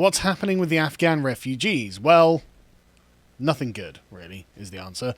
What's happening with the Afghan refugees? Well, nothing good, really, is the answer.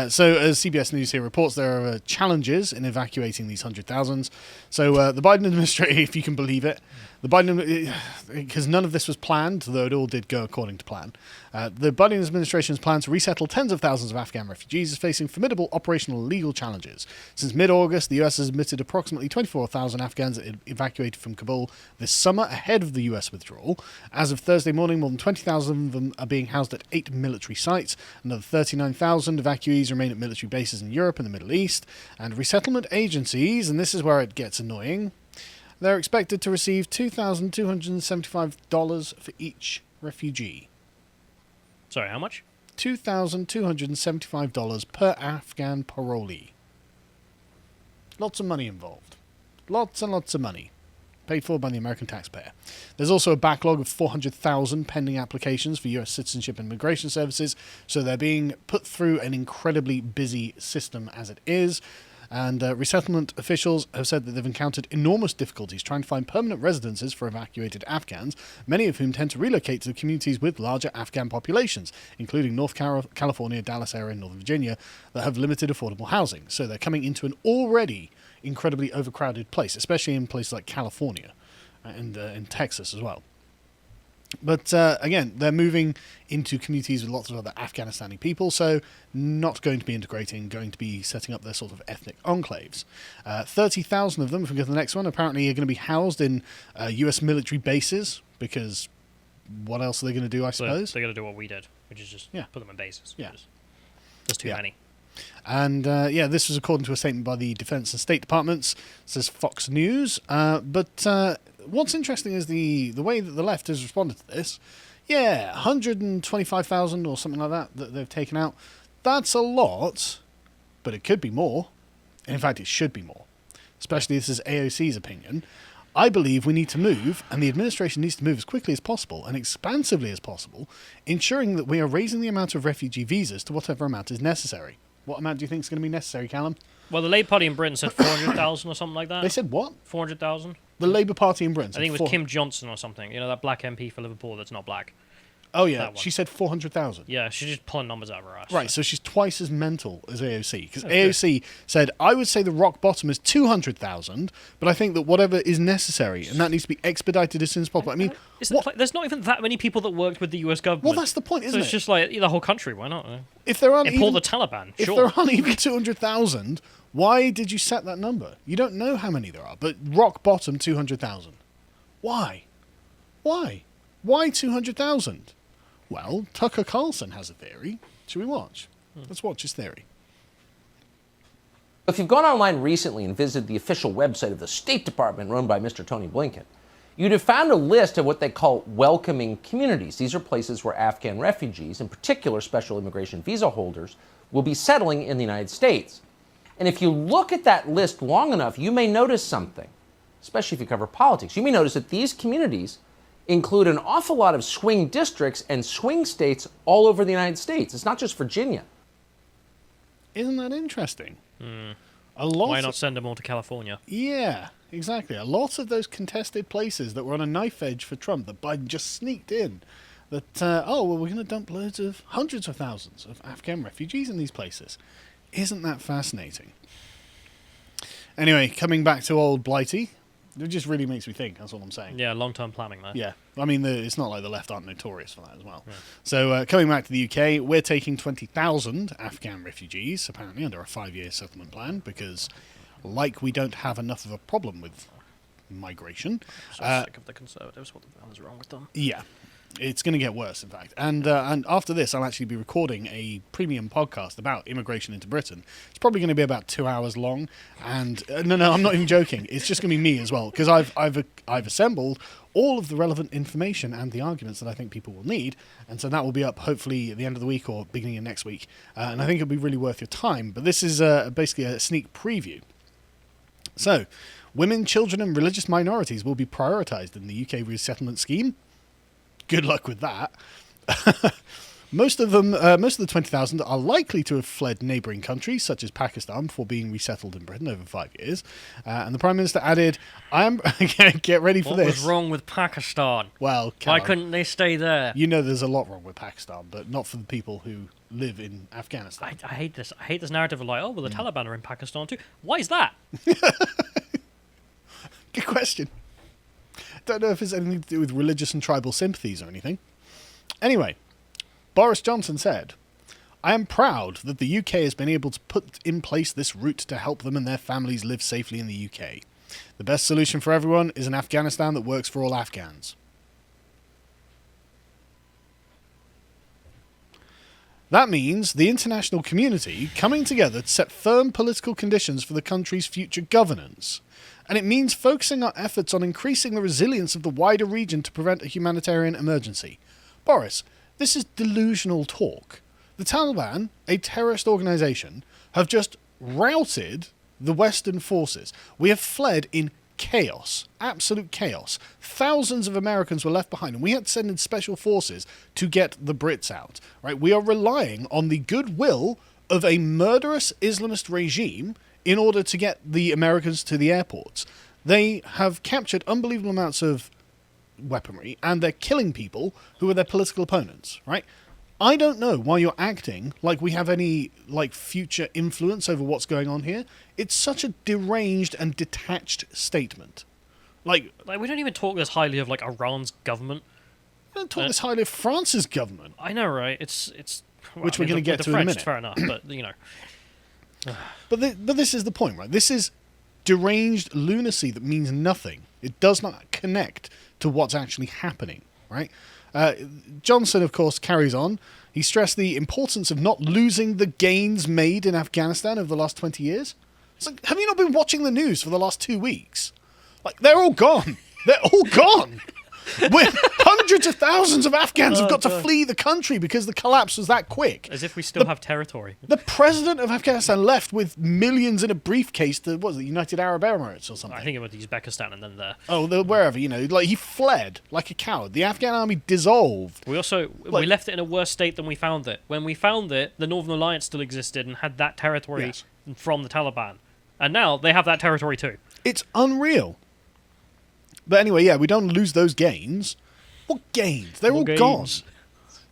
So, as CBS News here reports, there are challenges in evacuating these 100,000s. So, the Biden administration, if you can believe it, because none of this was planned, though it all did go according to plan. The Biden administration's plan to resettle tens of thousands of Afghan refugees is facing formidable operational and legal challenges. Since mid-August, the US has admitted approximately 24,000 Afghans evacuated from Kabul this summer ahead of the US withdrawal. As of Thursday morning, more than 20,000 of them are being housed at 8 military sites. Another 39,000 evacuees remain at military bases in Europe and the Middle East. And resettlement agencies, and this is where it gets annoying, they're expected to receive $2,275 for each refugee. Sorry, how much? $2,275 per Afghan parolee. Lots of money involved. Lots and lots of money. Paid for by the American taxpayer. There's also a backlog of 400,000 pending applications for US citizenship and immigration services, so they're being put through an incredibly busy system as it is. And resettlement officials have said that they've encountered enormous difficulties trying to find permanent residences for evacuated Afghans, many of whom tend to relocate to communities with larger Afghan populations, including North California, Dallas area, and Northern Virginia, that have limited affordable housing. So they're coming into an already incredibly overcrowded place, especially in places like California and in Texas as well. But again, they're moving into communities with lots of other Afghanistani people, so not going to be integrating, going to be setting up their sort of ethnic enclaves. 30,000 of them, if we go to the next one, apparently are going to be housed in US military bases, because what else are they going to do, I suppose? They're going to do what we did, which is just put them in bases. Yeah. There's too many. And this was according to a statement by the Defense and State Departments, says Fox News. But what's interesting is the way that the left has responded to this. 125,000 or something like that they've taken out. That's a lot, but it could be more. In fact, it should be more. Especially this is AOC's opinion. I believe we need to move, and the administration needs to move as quickly as possible and expansively as possible, ensuring that we are raising the amount of refugee visas to whatever amount is necessary. What amount do you think is going to be necessary, Callum? Well, the Labour Party in Britain said 400,000 or something like that. They said what? 400,000. The Labour Party in Britain said I think it was Kim Johnson or something. You know, that black MP for Liverpool that's not black. Oh, yeah. She said 400,000. Yeah, she's just pulling numbers out of her ass. Right, so she's twice as mental as AOC. Because AOC said, I would say the rock bottom is 200,000, but I think that whatever is necessary, and that needs to be expedited as soon as possible. I mean, there's not even that many people that worked with the US government. Well, that's the point, isn't it? So it's just like the whole country. Why not? If there aren't Import the Taliban, if there aren't even 200,000, why did you set that number? You don't know how many there are, but rock bottom 200,000. Why? Why 200,000? Well, Tucker Carlson has a theory. Should we watch? Let's watch his theory. If you've gone online recently and visited the official website of the State Department run by Mr. Tony Blinken, you'd have found a list of what they call welcoming communities. These are places where Afghan refugees, in particular special immigration visa holders, will be settling in the United States. And if you look at that list long enough, you may notice something, especially if you cover politics. You may notice that these communities include an awful lot of swing districts and swing states all over the United States. It's not just Virginia. Isn't that interesting? Why not send them all to California? Yeah, exactly. A lot of those contested places that were on a knife edge for Trump that Biden just sneaked in. That, we're going to dump loads of hundreds of thousands of Afghan refugees in these places. Isn't that fascinating? Anyway, coming back to old Blighty. It just really makes me think, that's all I'm saying. Yeah, long-term planning there. Yeah. I mean, it's not like the left aren't notorious for that as well. Yeah. So, coming back to the UK, we're taking 20,000 Afghan refugees, apparently, under a 5-year settlement plan, because, like, we don't have enough of a problem with migration. I'm so sick of the Conservatives. What the hell is wrong with them? Yeah. It's going to get worse, in fact. And after this, I'll actually be recording a premium podcast about immigration into Britain. It's probably going to be about 2 hours long. And no, I'm not even joking. It's just going to be me as well, because I've assembled all of the relevant information and the arguments that I think people will need. And so that will be up hopefully at the end of the week or beginning of next week. And I think it'll be really worth your time. But this is basically a sneak preview. So, women, children, and religious minorities will be prioritised in the UK resettlement scheme. Good luck with that. Most of the 20,000 are likely to have fled neighbouring countries such as Pakistan before being resettled in Britain over 5 years. And the Prime Minister added, "I am get ready for What this." was wrong with Pakistan? Well, Why Callum, couldn't they stay there? you know there's a lot wrong with Pakistan, but not for the people who live in Afghanistan. I hate this. I hate this narrative of like, oh, well, the Taliban are in Pakistan too. Why is that? Good question. Don't know if it's anything to do with religious and tribal sympathies or anything. Anyway, Boris Johnson said, "I am proud that the UK has been able to put in place this route to help them and their families live safely in the UK. The best solution for everyone is an Afghanistan that works for all Afghans." That means the international community coming together to set firm political conditions for the country's future governance. And it means focusing our efforts on increasing the resilience of the wider region to prevent a humanitarian emergency. Boris, this is delusional talk. The Taliban, a terrorist organisation, have just routed the Western forces. We have fled in chaos, absolute chaos. Thousands of Americans were left behind, and we had to send in special forces to get the Brits out. Right? We are relying on the goodwill of a murderous Islamist regime in order to get the Americans to the airports. They have captured unbelievable amounts of weaponry, and they're killing people who are their political opponents, right? I don't know why you're acting like we have any future influence over what's going on here. It's such a deranged and detached statement. Like we don't even talk this highly of like Iran's government. We don't talk this highly of France's government. I know, right? It's well, Which we're going to get the to French, in a minute. Fair enough, but you know. But this is the point, right? This is deranged lunacy that means nothing. It does not connect to what's actually happening, right? Johnson, of course, carries on. He stressed the importance of not losing the gains made in Afghanistan over the last 20 years. It's like, have you not been watching the news for the last 2 weeks? Like, they're all gone. They're all gone. Hundreds of thousands of Afghans have got to flee the country because the collapse was that quick. As if we still have territory. The president of Afghanistan left with millions in a briefcase to, what was it, United Arab Emirates or something? I think it was Uzbekistan and then there. Wherever, like he fled like a coward. The Afghan army dissolved. We also we left it in a worse state than we found it. When we found it, the Northern Alliance still existed and had that territory from the Taliban. And now they have that territory too. It's unreal. But anyway, yeah, we don't lose those gains. What gains? They're all gone.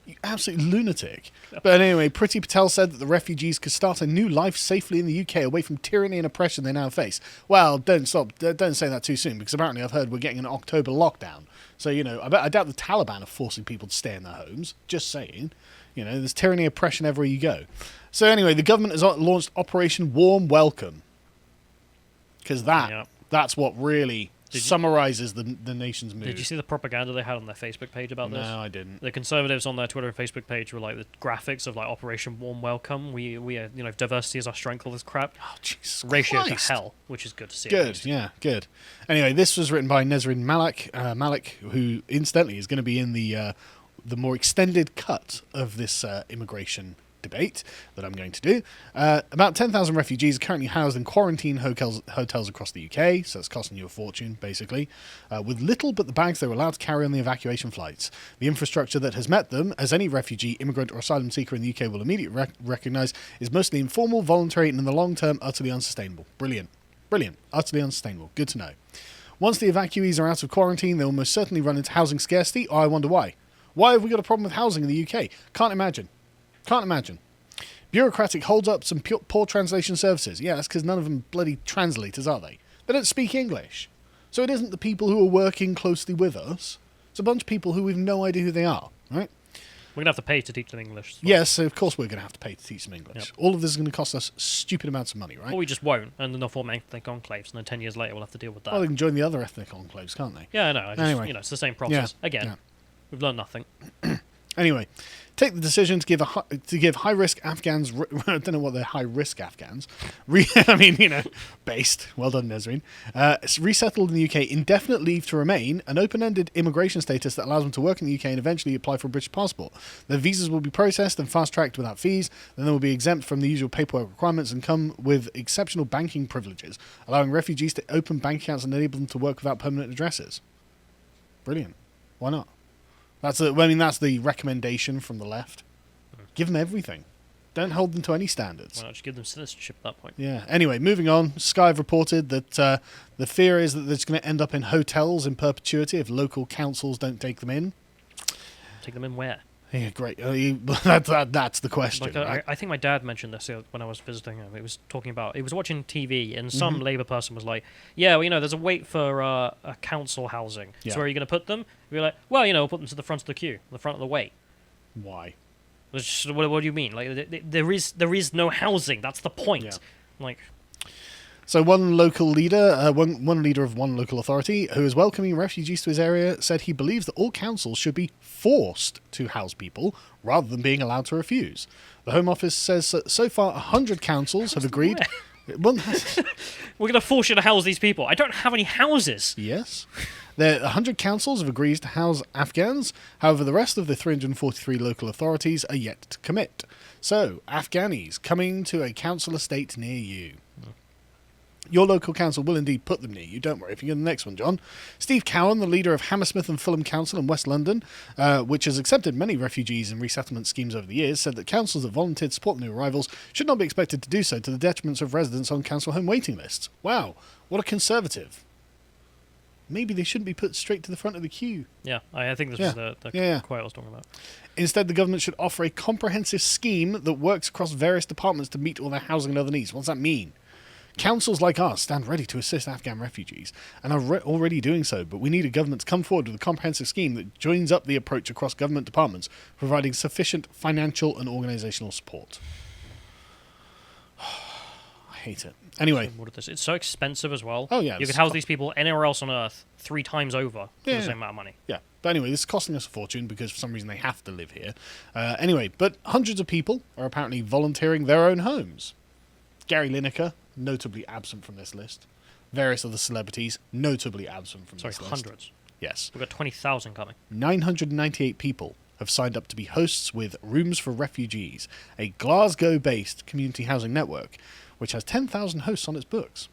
You absolute lunatic. But anyway, Priti Patel said that the refugees could start a new life safely in the UK away from tyranny and oppression they now face. Well, don't say that too soon, because apparently I've heard we're getting an October lockdown. So, I doubt the Taliban are forcing people to stay in their homes. Just saying. There's tyranny, oppression everywhere you go. So anyway, the government has launched Operation Warm Welcome. Because that's what really summarizes the nation's mood. Did you see the propaganda they had on their Facebook page about this? No, I didn't. The Conservatives on their Twitter and Facebook page were like the graphics of like Operation Warm Welcome. We are, diversity is our strength, all this crap. Oh, Jesus Ratio Christ. to hell, which is good to see. Good, yeah, good. Anyway, this was written by Nesrin Malik, who incidentally is going to be in the more extended cut of this immigration debate that I'm going to do. About 10,000 refugees are currently housed in quarantine hotels across the UK, so it's costing you a fortune, basically, with little but the bags they were allowed to carry on the evacuation flights. The infrastructure that has met them, as any refugee, immigrant or asylum seeker in the UK will immediately recognise, is mostly informal, voluntary, and in the long term, utterly unsustainable. Brilliant. Utterly unsustainable. Good to know. Once the evacuees are out of quarantine, they will most certainly run into housing scarcity. I wonder why. Why have we got a problem with housing in the UK? Can't imagine. Bureaucratic holds-ups and poor translation services. Yeah, that's because none of them bloody translators, are they? They don't speak English. So it isn't the people who are working closely with us. It's a bunch of people who we've no idea who they are, right? We're going to have to pay to teach them English. Yes, of course we're going to have to pay to teach them English. Yep. All of this is going to cost us stupid amounts of money, right? Or we just won't, and then they'll form ethnic enclaves, and then 10 years later we'll have to deal with that. Well, they can join the other ethnic enclaves, can't they? Yeah, I know. Anyway. It's the same process. Yeah, Again, we've learned nothing. Anyway, take the decision to give high-risk Afghans... I don't know what they're high-risk Afghans. Based. Well done, Nesrin. Resettled in the UK, indefinite leave to remain, an open-ended immigration status that allows them to work in the UK and eventually apply for a British passport. Their visas will be processed and fast-tracked without fees, then they will be exempt from the usual paperwork requirements and come with exceptional banking privileges, allowing refugees to open bank accounts and enable them to work without permanent addresses. Brilliant. Why not? That's the recommendation from the left. Give them everything. Don't hold them to any standards. Why not just give them citizenship at that point? Yeah. Anyway, moving on. Sky have reported that the fear is that it's going to end up in hotels in perpetuity if local councils don't take them in. Take them in where? Yeah, great. That's the question. Like, right? I think my dad mentioned this when I was visiting him. He was talking about, he was watching TV, and some Labour person was like, "Yeah, well, there's a wait for a council housing. Yeah. So where are you going to put them?" We were like, "Well, we'll put them to the front of the queue, the front of the wait." Why? It's just, what do you mean? Like, there is no housing. That's the point. Yeah. Like, So one local leader, one leader of one local authority who is welcoming refugees to his area said he believes that all councils should be forced to house people rather than being allowed to refuse. The Home Office says that so far 100 councils have agreed. we're going to force you to house these people. I don't have any houses. Yes. 100 councils have agreed to house Afghans. However, the rest of the 343 local authorities are yet to commit. So, Afghanis coming to a council estate near you. Your local council will indeed put them near you. Don't worry if you get the next one, John. Steve Cowan, the leader of Hammersmith and Fulham Council in West London, which has accepted many refugees and resettlement schemes over the years, said that councils that volunteered to support the new arrivals should not be expected to do so to the detriment of residents on council home waiting lists. Wow, what a conservative. Maybe they shouldn't be put straight to the front of the queue. Yeah, I think this was the quote I was talking about. Instead, the government should offer a comprehensive scheme that works across various departments to meet all their housing and other needs. What does that mean? Councils like ours stand ready to assist Afghan refugees and are already doing so, but we need a government to come forward with a comprehensive scheme that joins up the approach across government departments, providing sufficient financial and organisational support. I hate it. Anyway. It's so expensive as well. Oh, yeah. You could house these people anywhere else on Earth 3 times over for the same amount of money. Yeah. But anyway, this is costing us a fortune because for some reason they have to live here. Anyway, but hundreds of people are apparently volunteering their own homes. Gary Lineker, notably absent from this list. Various other celebrities, notably absent from this list. Hundreds. Yes. We've got 20,000 coming. 998 people have signed up to be hosts with Rooms for Refugees, a Glasgow-based community housing network, which has 10,000 hosts on its books.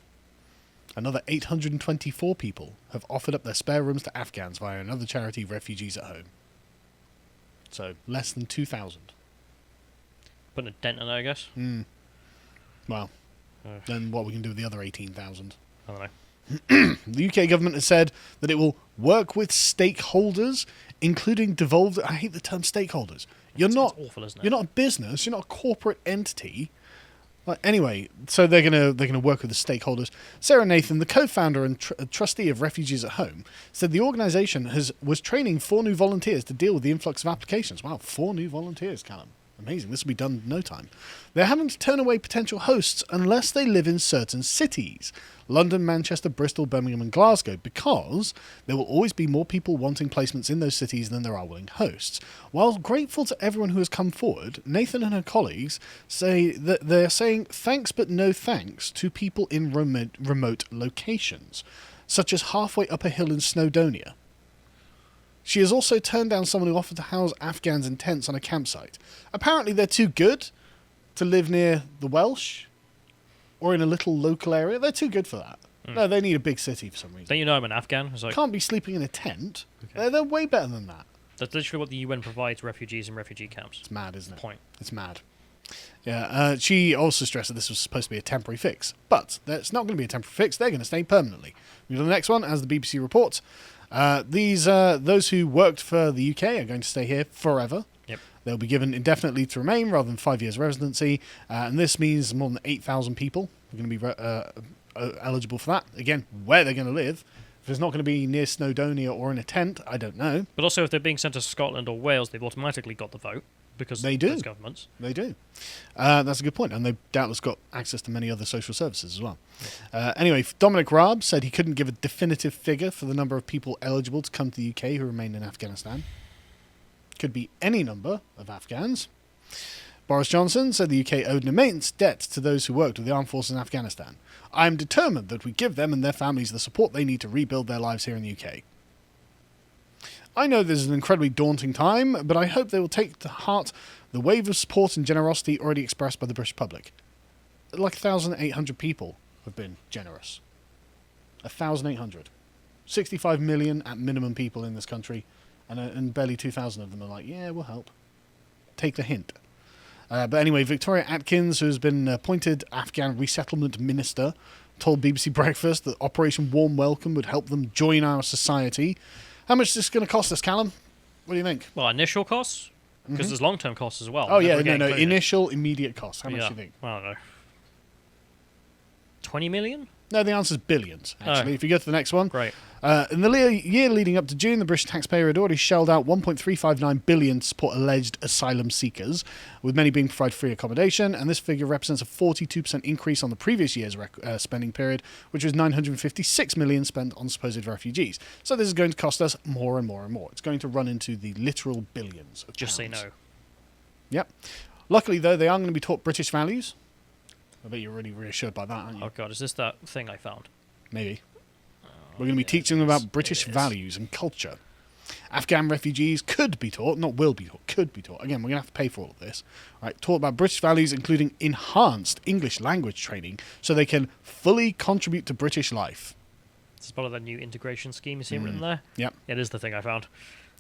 Another 824 people have offered up their spare rooms to Afghans via another charity, Refugees at Home. So, less than 2,000. Putting a dent in it, I guess. Well, then what we can do with the other 18,000. I don't know. The UK government has said that it will work with stakeholders, including devolved... I hate the term stakeholders. It's awful, isn't it? You're not a business. You're not a corporate entity. Anyway, so they're gonna work with the stakeholders. Sarah Nathan, the co-founder and trustee of Refugees at Home, said the organisation was training 4 new volunteers to deal with the influx of applications. Wow, 4 new volunteers, Callum. Amazing. This will be done in no time. They're having to turn away potential hosts unless they live in certain cities. London, Manchester, Bristol, Birmingham and Glasgow, because there will always be more people wanting placements in those cities than there are willing hosts. While grateful to everyone who has come forward, Nathan and her colleagues say that they're saying thanks but no thanks to people in remote locations, such as halfway up a hill in Snowdonia. She has also turned down someone who offered to house Afghans in tents on a campsite. Apparently they're too good to live near the Welsh or in a little local area. They're too good for that. No, they need a big city for some reason. Don't you know I'm an Afghan? It's like, Can't be sleeping in a tent. Okay. They're way better than that. that's literally what the UN provides refugees in refugee camps. It's mad, isn't it? Point. It's mad. Yeah, she also stressed that this was supposed to be a temporary fix. But it's not going to be a temporary fix. They're going to stay permanently. We go to the next one, as the BBC reports. Those who worked for the UK are going to stay here forever. Yep. They'll be given indefinite leave to remain rather than 5 years residency. And this means more than 8,000 people are going to be eligible for that. Again, where they're going to live. If it's not going to be near Snowdonia or in a tent, I don't know. But also, if they're being sent to Scotland or Wales, they've automatically got the vote because they do. Those governments. They do. That's a good point. And they've doubtless got access to many other social services as well. Anyway, Dominic Raab said he couldn't give a definitive figure for the number of people eligible to come to the UK who remain in Afghanistan. Could be any number of Afghans. Boris Johnson said the UK owed an immense debt to those who worked with the armed forces in Afghanistan. I am determined that we give them and their families the support they need to rebuild their lives here in the UK. I know this is an incredibly daunting time, but I hope they will take to heart the wave of support and generosity already expressed by the British public. Like 1,800 people have been generous. 1,800. 65 million at minimum people in this country, and barely 2,000 of them are like, yeah, we'll help. Take the hint. But anyway, Victoria Atkins, who's been appointed Afghan resettlement minister, told BBC Breakfast that Operation Warm Welcome would help them join our society. How much is this going to cost us, Callum? What do you think? Well, initial costs? Because there's long-term costs as well. Oh, yeah, no. Initial, immediate costs. How much do you think? I don't know. 20 million? No, the answer's billions, actually. Oh. If you go to the next one. Great. In the year leading up to June, the British taxpayer had already shelled out $1.359 billion to support alleged asylum seekers, with many being provided free accommodation, and this figure represents a 42% increase on the previous year's spending period, which was $956 million spent on supposed refugees. So this is going to cost us more and more and more. It's going to run into the literal billions of Just say pounds. no. Yep. Luckily, though, they are going to be taught British values. I bet you're really reassured by that, aren't you? Oh, God, is this that thing I found? Maybe. We're going to be teaching them about British values and culture. Afghan refugees could be taught, not will be taught, could be taught. Again, we're going to have to pay for all of this. Right, taught about British values, including enhanced English language training, so they can fully contribute to British life. This is part of the new integration scheme you see written there? Yep. It is the thing I found.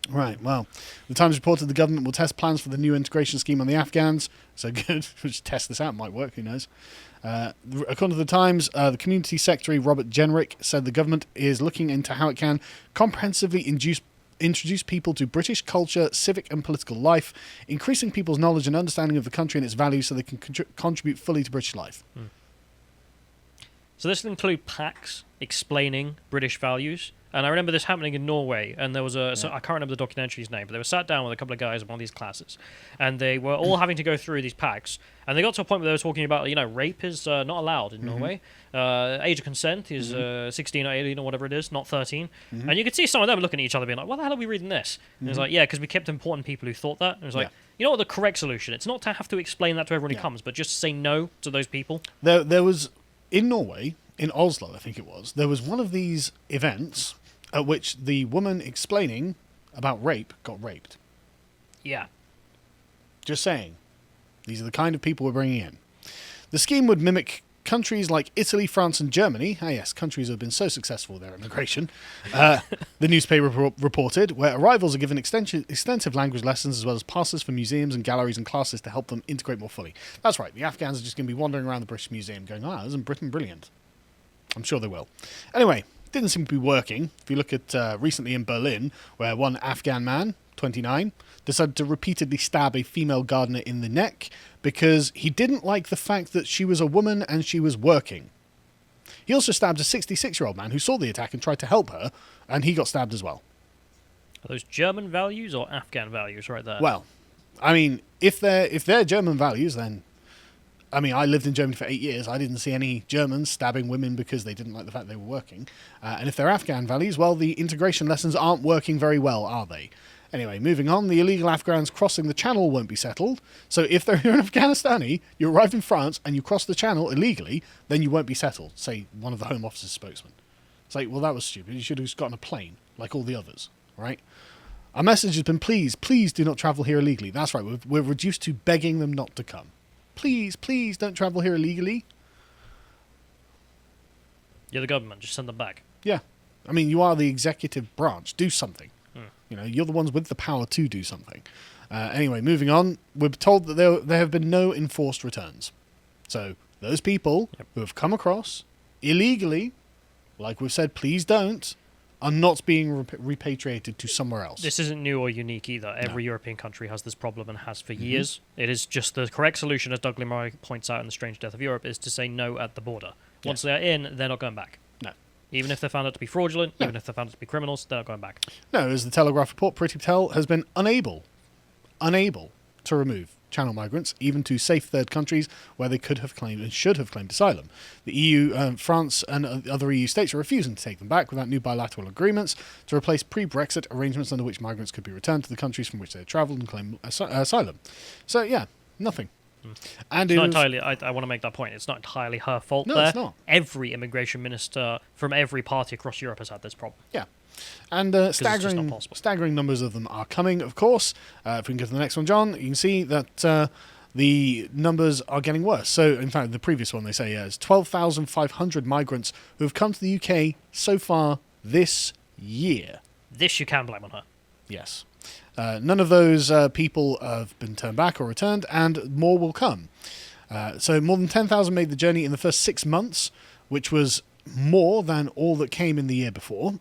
Right, well, the Times reported the government will test plans for the new integration scheme on the Afghans. So good, we'll just test this out, might work, who knows. According to the Times, the Community Secretary Robert Jenrick said the government is looking into how it can comprehensively introduce people to British culture, civic and political life, increasing people's knowledge and understanding of the country and its values so they can contribute fully to British life. So this will include packs explaining British values. And I remember this happening in Norway, and there was so I can't remember the documentary's name, but they were sat down with a couple of guys in one of these classes, and they were all having to go through these packs, and they got to a point where they were talking about, rape is not allowed in Norway, age of consent is 16 or 18 or whatever it is, not 13, and you could see some of them looking at each other being like, why the hell are we reading this? And it's like, yeah, because we kept important people who thought that, and it was like, you know what the correct solution? It's not to have to explain that to everyone who comes, but just say no to those people. There was, in Norway, in Oslo, I think it was, there was one of these events at which the woman explaining about rape got raped. Yeah. Just saying. These are the kind of people we're bringing in. The scheme would mimic countries like Italy, France, and Germany. Ah, yes, countries that have been so successful with their immigration. The newspaper reported, where arrivals are given extensive language lessons as well as passes for museums and galleries and classes to help them integrate more fully. That's right, the Afghans are just going to be wandering around the British Museum going, isn't Britain brilliant? I'm sure they will. Anyway, didn't seem to be working. If you look at recently in Berlin, where one Afghan man, 29, decided to repeatedly stab a female gardener in the neck because he didn't like the fact that she was a woman and she was working. He also stabbed a 66-year-old man who saw the attack and tried to help her, and he got stabbed as well. Are those German values or Afghan values right there? Well, I mean, if they're German values, then... I mean, I lived in Germany for 8 years. I didn't see any Germans stabbing women because they didn't like the fact they were working. And if they're Afghan values, well, the integration lessons aren't working very well, are they? Anyway, moving on, the illegal Afghans crossing the channel won't be settled. So if you're an Afghanistani, you arrive in France and you cross the channel illegally, then you won't be settled, say one of the Home Office's spokesmen. It's like, well, that was stupid. You should have just gotten a plane, like all the others, right? Our message has been, please do not travel here illegally. That's right, we're reduced to begging them not to come. Please don't travel here illegally. You're the government. Just send them back. Yeah. I mean, you are the executive branch. Do something. You're the ones with the power to do something. Anyway, moving on. We're told that there have been no enforced returns. So those people who have come across illegally, like we've said, please don't, are not being repatriated to somewhere else. This isn't new or unique either. Every European country has this problem and has for years. It is just the correct solution, as Doug Limray points out in The Strange Death of Europe, is to say no at the border. Once they're in, they're not going back. No. Even if they're found out to be fraudulent, even if they're found out to be criminals, they're not going back. No, as the Telegraph report, Priti Patel has been unable to remove channel migrants, even to safe third countries where they could have claimed and should have claimed asylum. The EU, France and other EU states are refusing to take them back without new bilateral agreements to replace pre-Brexit arrangements under which migrants could be returned to the countries from which they had travelled and claim asylum. So, yeah, nothing. And it's not entirely, I want to make that point, it's not entirely her fault there. It's not. Every immigration minister from every party across Europe has had this problem. Yeah. And staggering numbers of them are coming, of course. If we can go to the next one, John, you can see that the numbers are getting worse. So, in fact, the previous one they say is 12,500 migrants who have come to the UK so far this year. This you can blame on her. Yes. None of those people have been turned back or returned, and more will come. So more than 10,000 made the journey in the first 6 months, which was more than all that came in the year before.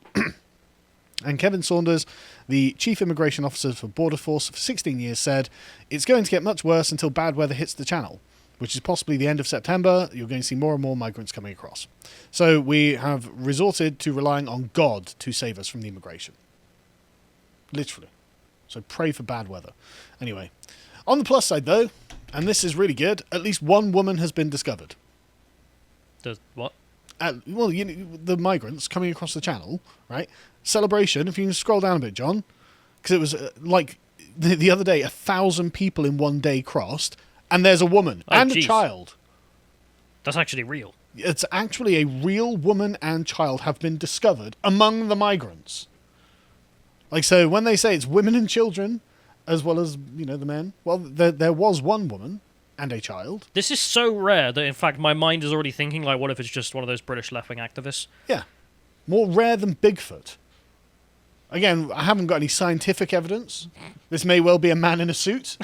And Kevin Saunders, the Chief Immigration Officer for Border Force for 16 years, said, "It's going to get much worse until bad weather hits the channel, which is possibly the end of September. You're going to see more and more migrants coming across. So we have resorted to relying on God to save us from the immigration." Literally. So pray for bad weather. Anyway, on the plus side, though, and this is really good, at least one woman has been discovered. Does what? Well, you know, the migrants coming across the channel, right? Celebration, if you can scroll down a bit, John, because it was like the other day, 1,000 people in one day crossed, and there's a woman and a child. That's actually real. It's actually a real woman and child have been discovered among the migrants. Like, so when they say it's women and children, as well as, you know, the men, well, there was one woman and a child. This is so rare that, in fact, my mind is already thinking, like, what if it's just one of those British left-wing activists? Yeah. More rare than Bigfoot. Again, I haven't got any scientific evidence. This may well be a man in a suit.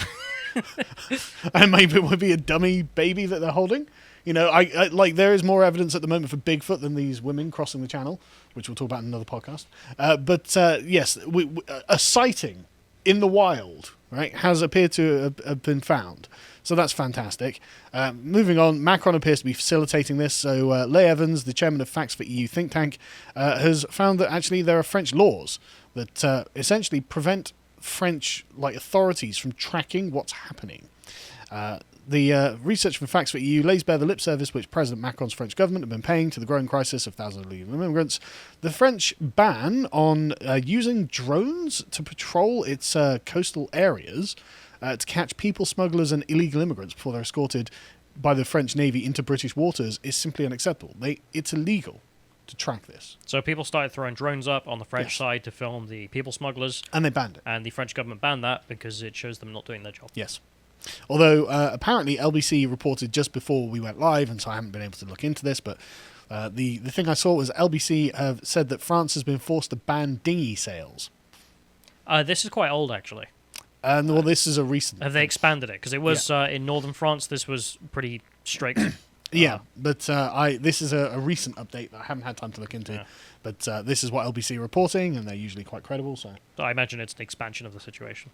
And maybe it would be a dummy baby that they're holding. You know, I like, there is more evidence at the moment for Bigfoot than these women crossing the channel, which we'll talk about in another podcast. But yes, a sighting in the wild, right, has appeared to have been found. So that's fantastic. Moving on, Macron appears to be facilitating this. So Leigh Evans, the chairman of Facts for EU think tank, has found that actually there are French laws that essentially prevent French authorities from tracking what's happening. The research from Facts for EU lays bare the lip service which President Macron's French government have been paying to the growing crisis of thousands of illegal immigrants. The French ban on using drones to patrol its coastal areas to catch people smugglers and illegal immigrants before they're escorted by the French Navy into British waters is simply unacceptable. It's illegal to track this. So people started throwing drones up on the French side to film the people smugglers. And they banned it. And the French government banned that because it shows them not doing their job. Yes. Although, apparently LBC reported just before we went live, and so I haven't been able to look into this, but the thing I saw was LBC have said that France has been forced to ban dinghy sails. This is quite old, actually. Well, this is a recent... Have they expanded it? Because it was, in northern France, this was pretty strict. Yeah, but this is a recent update that I haven't had time to look into. Yeah. But this is what LBC are reporting, and they're usually quite credible. So I imagine it's an expansion of the situation.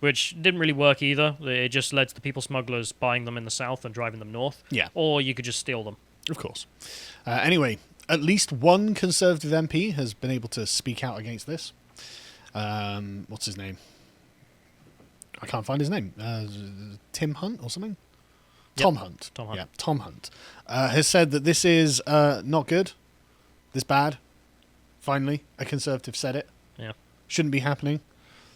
Which didn't really work either. It just led to the people smugglers buying them in the south and driving them north. Yeah. Or you could just steal them. Of course. Anyway, at least one Conservative MP has been able to speak out against this. What's his name? I can't find his name. Tim Hunt or something? Yep. Tom Hunt. Tom Hunt. Yeah, Tom Hunt. Has said that this is not good. This bad. Finally, a Conservative said it. Yeah. Shouldn't be happening.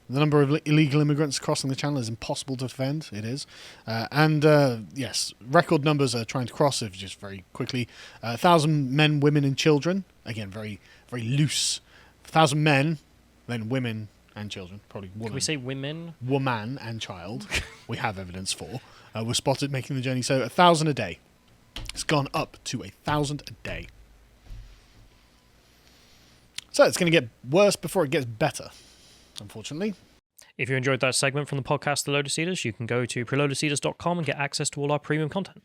The number of illegal immigrants crossing the channel is impossible to defend. It is. Yes, record numbers are trying to cross, if just very quickly. 1,000 men, women, and children. Again, very, very loose. 1,000 men, then women and children. Probably woman. Can we say women? Woman and child. We have evidence for. Were spotted making the journey. So 1,000 a day. It's gone up to 1,000 a day. So it's going to get worse before it gets better, unfortunately. If you enjoyed that segment from the podcast The Lotus Eaters, you can go to prelotuseaters.com and get access to all our premium content.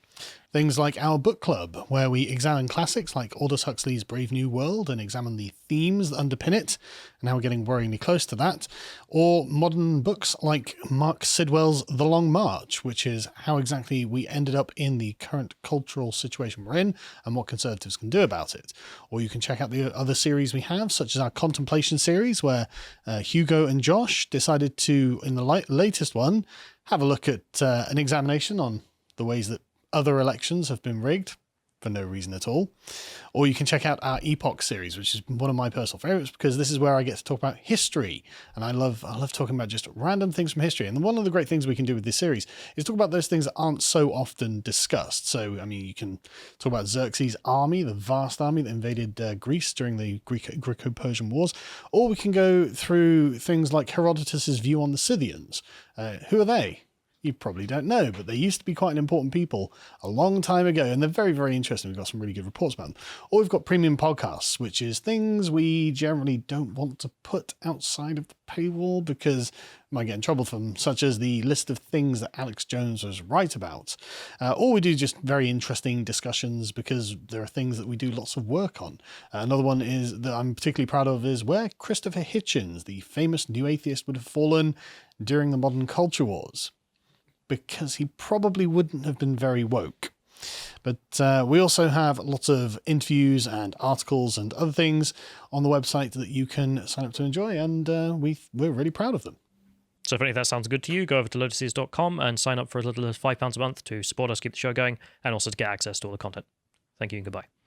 Things like our book club, where we examine classics like Aldous Huxley's Brave New World and examine the themes that underpin it, and now we're getting worryingly close to that, or modern books like Mark Sidwell's The Long March, which is how exactly we ended up in the current cultural situation we're in and what Conservatives can do about it. Or you can check out the other series we have, such as our Contemplation series, where Hugo and Josh decided to, in the latest one, have a look at an examination on the ways that other elections have been rigged for no reason at all. Or you can check out our Epoch series, which is one of my personal favorites, because this is where I get to talk about history. And I love talking about just random things from history. And one of the great things we can do with this series is talk about those things that aren't so often discussed. So, I mean, you can talk about Xerxes' army, the vast army that invaded Greece during the Greco-Persian Wars. Or we can go through things like Herodotus' view on the Scythians. Who are they? you probably don't know, but they used to be quite an important people a long time ago, and they're very, very interesting. We've got some really good reports about them. Or we've got premium podcasts, which is things we generally don't want to put outside of the paywall because we might get in trouble from, such as the list of things that Alex Jones was right about. Or we do just very interesting discussions because there are things that we do lots of work on. Another one is that I'm particularly proud of is Where Christopher Hitchens, the famous new atheist, would have fallen during the modern culture wars, because he probably wouldn't have been very woke. But we also have lots of interviews and articles and other things on the website that you can sign up to enjoy, and we're really proud of them. So if any of that sounds good to you, go over to lotuses.com and sign up for as little as £5 a month to support us keep the show going, and also to get access to all the content. Thank you and goodbye.